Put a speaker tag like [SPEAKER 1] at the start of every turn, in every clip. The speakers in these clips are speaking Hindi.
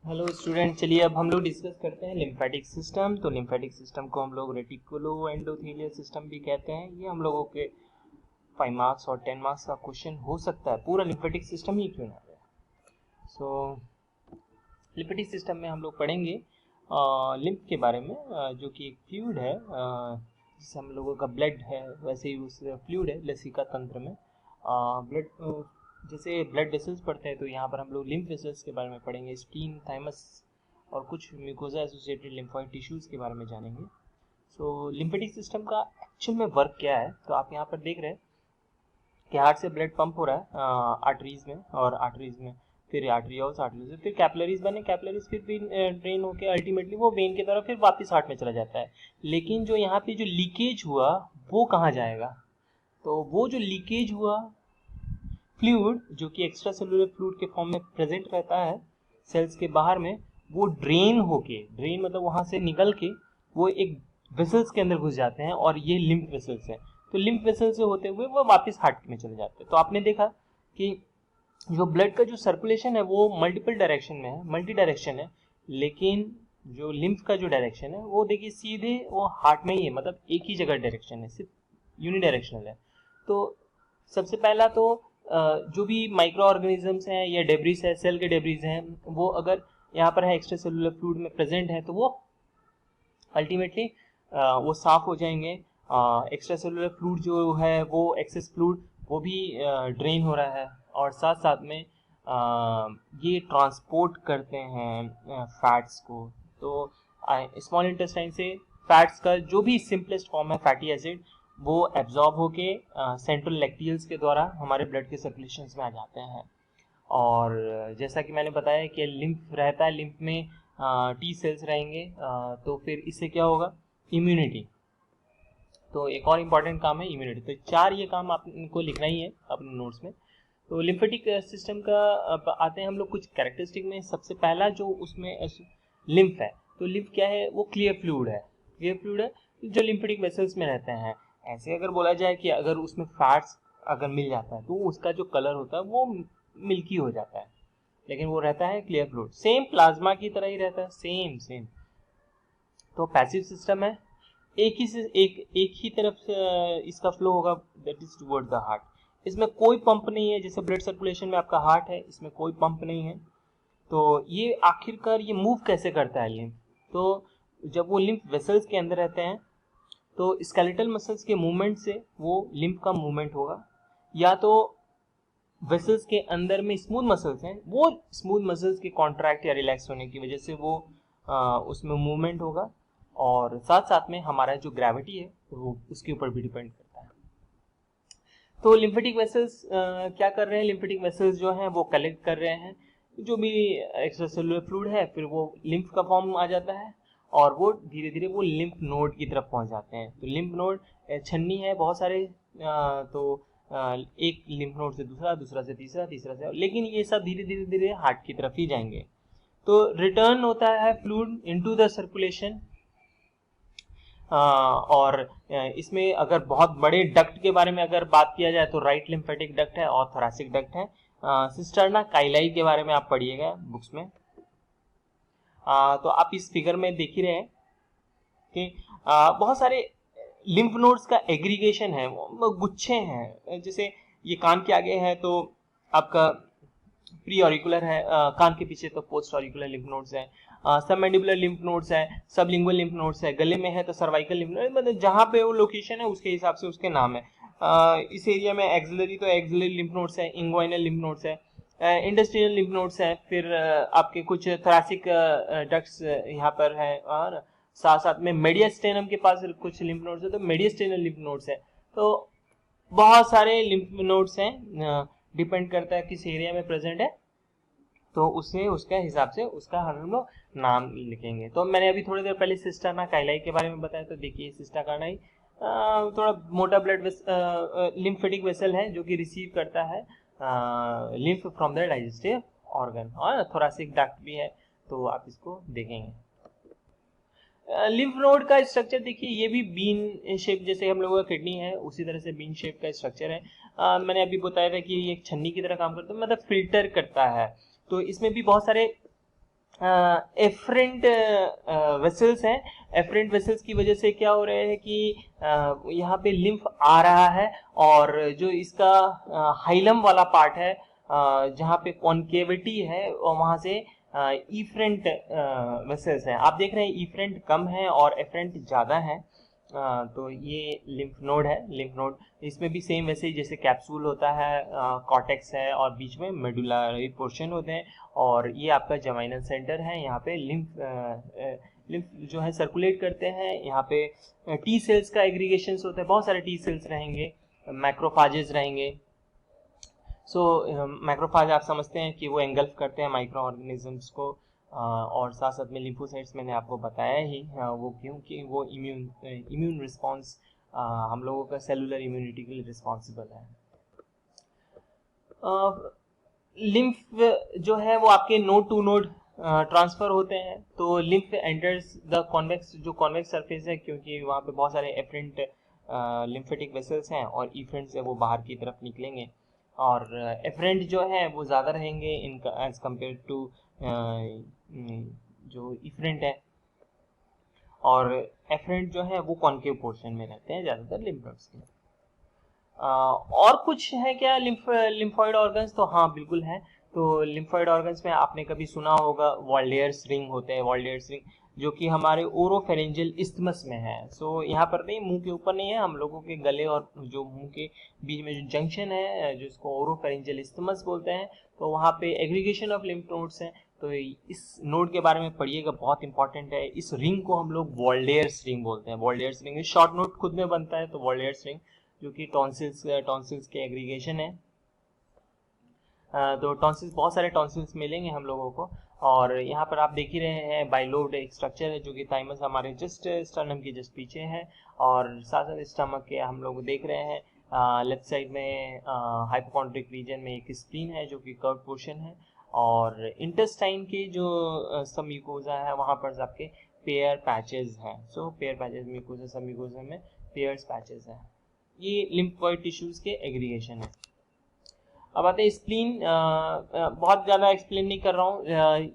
[SPEAKER 1] हेलो स्टूडेंट, चलिए अब हम लोग डिस्कस करते हैं लिम्फेटिक सिस्टम। तो लिम्फेटिक सिस्टम को हम लोग रेटिकुलो एंडोथेलियल सिस्टम भी कहते हैं। ये हम लोगों के 5 मार्क्स और 10 मार्क्स का क्वेश्चन हो सकता है, पूरा लिम्फेटिक सिस्टम ही क्यों ना है। सो लिम्फेटिक सिस्टम में हम लोग पढ़ेंगे लिम्फ के बारे में, जो कि एक फ्लूइड है, जिससे हम लोगों का ब्लड है वैसे ही उस फ्लूइड है लसिका तंत्र में। ब्लड जैसे ब्लड वेसल्स पढ़ते हैं, तो यहाँ पर हम लोग लिम्फ वेसल्स के बारे में पढ़ेंगे, स्प्लीन, थाइमस और कुछ म्यूकोजा एसोसिएटेड लिम्फोइड टिश्यूज के बारे में जानेंगे। सो लिम्फेटिक सिस्टम का एक्चुअल में वर्क क्या है, तो आप यहाँ पर देख रहे हैं कि हार्ट से ब्लड पंप हो रहा है आर्टरीज में, और आर्टरीज में फिर आर्टरियोल्स, आर्टरीज से फिर कैपिलरीज बने, कैपिलरीज फिर ड्रेन होकर अल्टीमेटली वो वेन की तरफ फिर वापस हार्ट में चला जाता है। लेकिन जो यहाँ पे जो लीकेज हुआ वो कहाँ जाएगा, तो वो जो लीकेज हुआ फ्लूइड जो कि एक्स्ट्रा सेलुलर फ्लूइड के फॉर्म में प्रेजेंट रहता है सेल्स के बाहर में, वो ड्रेन होके, ड्रेन मतलब वहां से निकल के वो एक वेसल्स के अंदर घुस जाते हैं, और ये लिम्फ वेसल्स है। तो लिम्फ वेसल से होते हुए वो वापस हार्ट में चले जाते हैं। तो आपने देखा कि जो ब्लड का जो सर्कुलेशन है वो मल्टीपल डायरेक्शन में है, मल्टी डायरेक्शन है, लेकिन जो लिम्फ का जो डायरेक्शन है वो देखिए सीधे वो हार्ट में ही है, मतलब एक ही जगह डायरेक्शन है, सिर्फ यूनिडायरेक्शनल है। तो सबसे पहला तो जो भी माइक्रो ऑर्गेनिजम्स हैं या डेब्रिस है, सेल के डेब्रिस हैं, वो अगर यहाँ पर है एक्स्ट्रा सेलुलर फ्लूइड में प्रेजेंट है तो वो अल्टीमेटली वो साफ हो जाएंगे। एक्स्ट्रा सेलुलर फ्लूइड जो है वो एक्सेस फ्लूइड वो भी ड्रेन हो रहा है, और साथ साथ में ये ट्रांसपोर्ट करते हैं फैट्स को। तो स्मॉल इंटेस्टाइन से फैट्स का जो भी सिंपलेस्ट फॉर्म है फैटी एसिड, वो एब्जॉर्ब होके सेंट्रल लैक्टियल्स के द्वारा हमारे ब्लड के सर्कुलेशन में आ जाते हैं। और जैसा कि मैंने बताया कि लिम्फ रहता है, लिम्फ में टी सेल्स रहेंगे, तो फिर इससे क्या होगा, इम्यूनिटी। तो एक और इम्पॉर्टेंट काम है इम्यूनिटी। तो 4 ये काम आपको लिखना ही है अपने नोट्स में। तो लिम्फेटिक सिस्टम का आते हैं हम लोग कुछ कैरेक्टरिस्टिक में। सबसे पहला जो उसमें लिम्फ है, तो लिम्फ क्या है, वो क्लियर फ्लूइड है, क्लियर फ्लूइड है जो लिम्फेटिक वेसल्स में रहते हैं। ऐसे अगर बोला जाए कि अगर उसमें फैट्स अगर मिल जाता है तो उसका जो कलर होता है वो मिल्की हो जाता है, लेकिन वो रहता है क्लियर फ्लूइड, सेम प्लाज्मा की तरह ही रहता है, सेम सेम। तो पैसिव सिस्टम है, एक ही से एक ही तरफ से इसका फ्लो होगा, that is toward the heart. इसमें कोई पंप नहीं है, जैसे ब्लड सर्कुलेशन में आपका हार्ट है, इसमें कोई पंप नहीं है। तो ये आखिरकार ये मूव कैसे करता है लिम्फ, तो जब वो लिम्फ वेसल्स के अंदर रहते हैं तो स्केलेटल मसल्स के मूवमेंट से वो लिम्फ का मूवमेंट होगा, या तो वेसल्स के अंदर में स्मूथ मसल्स हैं, वो स्मूथ मसल्स के कॉन्ट्रैक्ट या रिलैक्स होने की वजह से वो उसमें मूवमेंट होगा। और साथ साथ में हमारा जो ग्रेविटी है वो उसके ऊपर भी डिपेंड करता है। तो लिम्फेटिक वेसल्स क्या कर रहे हैं, लिम्फेटिक वेसल्स जो हैं वो कलेक्ट कर रहे हैं जो भी एक्स्ट्रा सेलुलर फ्लूइड है, फिर वो लिम्फ का फॉर्म आ जाता है, और वो धीरे धीरे वो लिम्फ नोड की तरफ पहुंच जाते हैं। तो लिम्फ नोड छन्नी है बहुत सारे, तो एक लिम्फ नोड से दूसरा, दूसरा से तीसरा, तीसरा से, लेकिन ये सब धीरे धीरे धीरे हार्ट की तरफ ही जाएंगे। तो रिटर्न होता है फ्लूइड इनटू द सर्कुलेशन। और इसमें अगर बहुत बड़े डक्ट के बारे में अगर बात किया जाए तो राइट लिम्फेटिक डक्ट है और थोरैसिक डक्ट है। सिस्टर्ना काइलाई के बारे में आप पढ़िएगा बुक्स में। तो आप इस फिगर में देख ही रहे हैं कि बहुत सारे लिम्फ नोड्स का एग्रीगेशन है, गुच्छे हैं। जैसे ये कान के आगे है तो आपका प्री ऑरिकुलर है, कान के पीछे तो पोस्ट ऑरिकुलर लिम्फ नोड्स है, सब मैंडिबुलर लिम्फ नोड्स है, सब लिंगुअल लिम्फ नोड्स है, गले में है तो सर्वाइकल लिम्फ नोड, मतलब जहाँ पे वो लोकेशन है उसके हिसाब से उसके नाम है। इस एरिया में एक्सिलरी तो एक्सिलरी लिम्फ नोड्स है, इंग्वाइनल लिम्फ नोड्स है, इंडस्ट्रियल लिम्फ नोड्स है, फिर आपके कुछ थोरैसिक डक्ट्स यहाँ पर है, और साथ साथ में मेडियस्टेनम के पास कुछ लिम्फ नोड्स है, तो मेडियस्टेनल लिम्फ नोड्स है। तो बहुत सारे लिम्फ नोड्स हैं, डिपेंड करता है किस एरिया में प्रेजेंट है, तो उससे उसके हिसाब से उसका हम लोग नाम लिखेंगे। तो मैंने अभी थोड़ी देर पहले सिस्टर्ना काइलाई के बारे में बताया, तो देखिए सिस्टर्ना काइलाई थोड़ा मोटा ब्लड लिम्फेटिक वेसल है जो कि रिसीव करता है lymph from the digestive organ, और थोरैसिक डक्ट भी है, तो आप इसको देखेंगे। लिम्फ नोड का स्ट्रक्चर देखिए, ये भी बीन शेप, जैसे हम लोगों का किडनी है उसी तरह से बीन शेप का स्ट्रक्चर है। मैंने अभी बताया था कि ये एक छन्नी की तरह काम करता है, मतलब फिल्टर करता है। तो इसमें भी बहुत सारे एफरेंट वेसल्स हैं। एफरेंट वेसल्स की वजह से क्या हो रहा है कि यहाँ पे लिम्फ आ रहा है, और जो इसका हाइलम वाला पार्ट है, जहाँ पे कॉन्केविटी है, और वहाँ से इफरेंट वेसल्स हैं। आप देख रहे हैं इफरेंट कम है और एफरेंट ज़्यादा है। तो ये लिम्फ नोड है। लिम्फ नोड इसमें भी सेम वैसे ही जैसे कैप्सूल होता है, कॉर्टेक्स है, और बीच में मेडुलरी पोर्शन होते हैं, और ये आपका जमाइनल सेंटर है। यहाँ पे लिम्फ जो है सर्कुलेट करते हैं। यहाँ पे टी सेल्स का एग्रीगेशन होता है, बहुत सारे टी सेल्स रहेंगे, मैक्रोफाजेस रहेंगे। मैक्रोफाज आप समझते हैं कि वो एंगल्फ करते हैं माइक्रो ऑर्गेनिजम्स को, और साथ साथ में लिम्फोसाइट्स मैंने आपको बताया ही, वो क्योंकि वो इम्यून रिस्पॉन्स, हम लोगों का सेलुलर इम्यूनिटी के लिए रिस्पॉन्सिबल है। लिम्फ जो है वो आपके नोड टू नोड ट्रांसफर होते हैं। तो लिम्फ एंटर्स द कॉन्वेक्स, जो कॉन्वेक्स सरफेस है, क्योंकि वहाँ पे बहुत सारे एफरेंट लिम्फेटिक वेसल्स हैं, और इफरेंट से वो बाहर की तरफ निकलेंगे, और एफरेंट जो है वो ज़्यादा रहेंगे इनका एज कम्पेयर टू जो इफरेंट है, और एफरेंट जो है वो कॉन्केव पोर्शन में रहते हैं ज़्यादातर लिम्फ नोड्स के। और कुछ है क्या लिम्फॉइड ऑर्गन्स? तो हाँ बिल्कुल है। तो लिम्फॉइड ऑर्गन्स में आपने कभी सुना होगा वॉल्डेयर्स रिंग होते हैं। वॉल्डेयर्स रिंग जो कि हमारे ओरोफेरेंजियल इस्थमस में है। सो यहाँ पर नहीं, मुंह के ऊपर नहीं है, हम लोगों के गले और जो मुंह के बीच में जो जंक्शन है, जो इसको ओरोफेरेंजियल इस्थमस बोलते हैं, तो वहाँ पे एग्रीगेशन ऑफ लिम्फ नोड्स हैं। तो इस नोड के बारे में पढ़िएगा, बहुत इंपॉर्टेंट है। इस रिंग को हम लोग वॉल्डेयर्स रिंग बोलते हैं। वॉल्डेयर्स रिंग शॉर्ट नोट खुद में बनता है, तो वॉल्डेयर्स रिंग जो कि टॉन्सिल्स के एग्रीगेशन है। तो टॉन्सिल्स, बहुत सारे टॉन्सिल्स मिलेंगे हम लोगों को, और यहाँ पर आप देख ही रहे हैं बाइलोब्ड एक स्ट्रक्चर है, जो कि थाइमस हमारे जस्ट स्टर्नम के जस्ट पीछे है, और साथ साथ स्टमक के हम लोग देख रहे हैं लेफ्ट साइड में हाइपोकॉन्ड्रिक रीजन में एक स्प्लीन है जो कि कर्व पोर्शन है, और इंटेस्टाइन के जो सब म्यूकोजा है वहाँ पर आपके पेयर पैचेस हैं। सो पेयर पैचेस म्यूकोजा, सब म्यूकोजा में पेयर्स पैचेस हैं। ये लिम्फोइड टिश्यूज के एग्रीगेशन है। अब आते हैं स्प्लीन। बहुत ज़्यादा एक्सप्लेन नहीं कर रहा हूँ,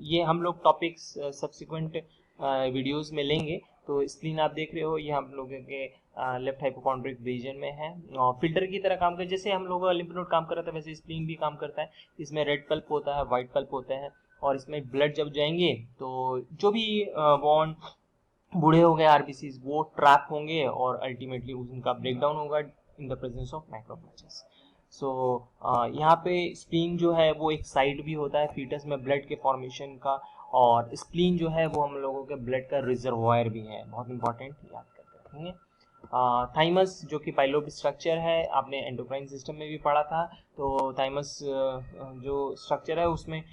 [SPEAKER 1] ये हम लोग टॉपिक्स सब्सिक्वेंट वीडियोस में लेंगे। तो स्प्लीन आप देख रहे हो, ये हम लोगों के लेफ्ट हाइपोकॉन्ड्रिक रीजन में है, और फिल्टर की तरह काम कर, जैसे हम लोग लिम्फ नोड काम कर रहा था वैसे स्प्लीन भी काम करता है। इसमें रेड पल्प होता है, वाइट पल्प होते हैं, और इसमें ब्लड जब जाएंगे तो जो भी बॉन्ड बूढ़े हो गए आरबीसीज वो ट्रैप होंगे, और अल्टीमेटली उनका ब्रेकडाउन होगा in the presence of macrophages. So यहाँ पे स्प्लीन जो है वो एक साइड भी होता है फीटस में ब्लड के फॉर्मेशन का, और स्प्लीन जो है वो हम लोगों के ब्लड का रिजर्वायर भी है, बहुत इंपॉर्टेंट, याद करके रखेंगे। थाइमस जो कि पाइलोब स्ट्रक्चर है, आपने एंडोक्राइन सिस्टम में भी पढ़ा था। तो थाइमस जो स्ट्रक्चर है उसमें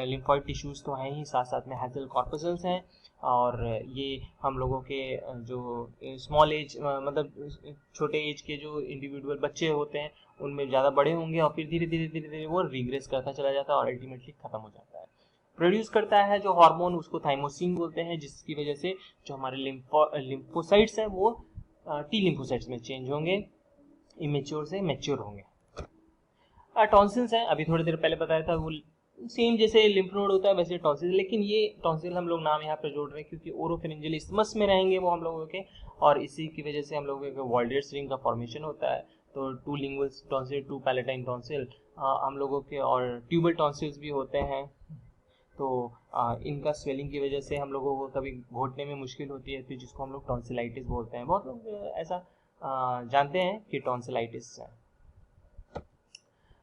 [SPEAKER 1] लिम्फॉइड टिश्यूज तो हैं ही, साथ साथ में हैजल कॉर्पसल्स हैं, और ये हम लोगों के जो स्मॉल एज, मतलब छोटे एज के जो इंडिविजुअल बच्चे होते हैं उनमें ज़्यादा बड़े होंगे, और फिर धीरे धीरे धीरे धीरे वो रिग्रेस करता चला जाता है और अल्टीमेटली खत्म हो जाता है। प्रोड्यूस करता है जो हार्मोन, उसको थाइमोसिन बोलते हैं, जिसकी वजह से जो हमारे लिम्फोसाइट्स हैं वो टी लिम्फोसाइट्स में चेंज होंगे, इमेच्योर से मैच्योर होंगे। टॉन्सिल्स हैं, अभी थोड़ी देर पहले बताया था, वो सेम जैसे लिम्फ नोड होता है वैसे टॉन्सिल, लेकिन ये टॉन्सिल हम लोग नाम यहाँ पे जोड़ रहे हैं क्योंकि ओरोफेरेंजियल इस्थमस में रहेंगे वो हम लोगों के, और इसी की वजह से हम लोगों के वॉल्डेयर्स रिंग का फॉर्मेशन होता है। तो two lingual tonsil, two palatine tonsil हम लोगों के, और ट्यूबल टॉन्सिल्स भी होते हैं। तो इनका स्वेलिंग की वजह से हम लोगों को कभी घोटने में मुश्किल होती है, तो जिसको हम लोग टॉन्सिलाइटिस बोलते हैं। बहुत लोग ऐसा जानते हैं कि टॉन्सिलाइटिस है।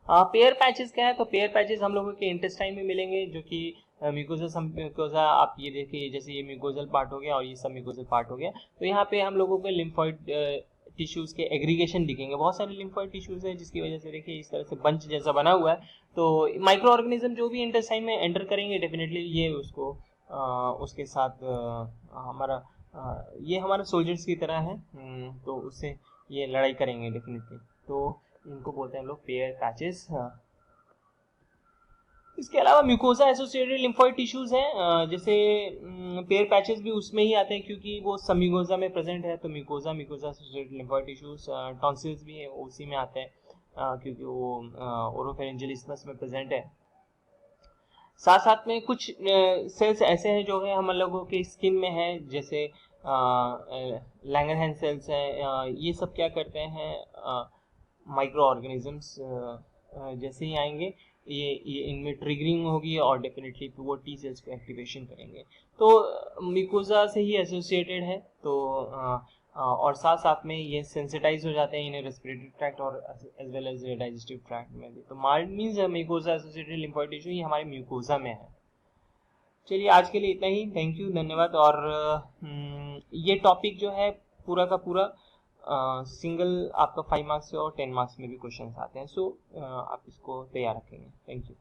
[SPEAKER 1] पेयर पैचेस क्या है? तो पेयर पैचेस हम लोगों के इंटेस्टाइन में मिलेंगे, जो कि म्यूकोजा, आप ये देखिए, जैसे ये म्यूकोजल पार्ट हो गया और ये सब म्यूकोजल पार्ट हो गया। तो यहाँ पे हम लोगों के लिम्फॉइड टिश्यूज के एग्रीगेशन दिखेंगे, बहुत सारे लिम्फॉइड टिश्यूज हैं, जिसकी वजह से देखिए इस तरह से बंच जैसा बना हुआ है। तो माइक्रो ऑर्गेनिज्म जो भी इंटेस्टाइन में एंटर करेंगे डेफिनेटली ये उसको उसके साथ हमारा ये हमारा सोल्जर्स की तरह है, तो उससे ये लड़ाई करेंगे डेफिनेटली। तो इनको बोलते हैं हम लोग पेयर पैचेस। इसके अलावा म्यूकोजा एसोसिएटेड लिम्फोइड टिश्यूज हैं, जैसे पेयर पैचेस भी उसमें ही आते हैं क्योंकि वो सब म्यूकोजा में प्रेजेंट है। तो mucosa associated lymphoid tissues, tonsils भी उसी में आते हैं क्योंकि वो ओरोफेरेंजियल इस्थमस में प्रेजेंट है। साथ साथ में कुछ सेल्स ऐसे हैं जो है हम लोगों के स्किन में है, जैसे लैंगरहैंस सेल्स हैं। ये सब क्या करते हैं, माइक्रो ऑर्गेनिजम्स जैसे ही आएंगे ये इनमें ट्रिगरिंग होगी और डेफिनेटली वो टी सेल्स को एक्टिवेशन करेंगे। तो मिकोजा से ही एसोसिएटेड है। तो और साथ साथ में ये सेंसिटाइज हो जाते हैं इन्हें रेस्पिरेटरी ट्रैक्ट और as well as digestive tract में भी। तो mild means mucosa associated lymphoid tissue ये हमारे म्यूकोजा में है। चलिए आज के लिए इतना ही, थैंक यू, धन्यवाद। और ये टॉपिक जो है पूरा का पूरा सिंगल आपका 5 मार्क्स से और 10 मार्क्स में भी क्वेश्चन आते हैं, सो आप इसको तैयार रखेंगे। Thank you.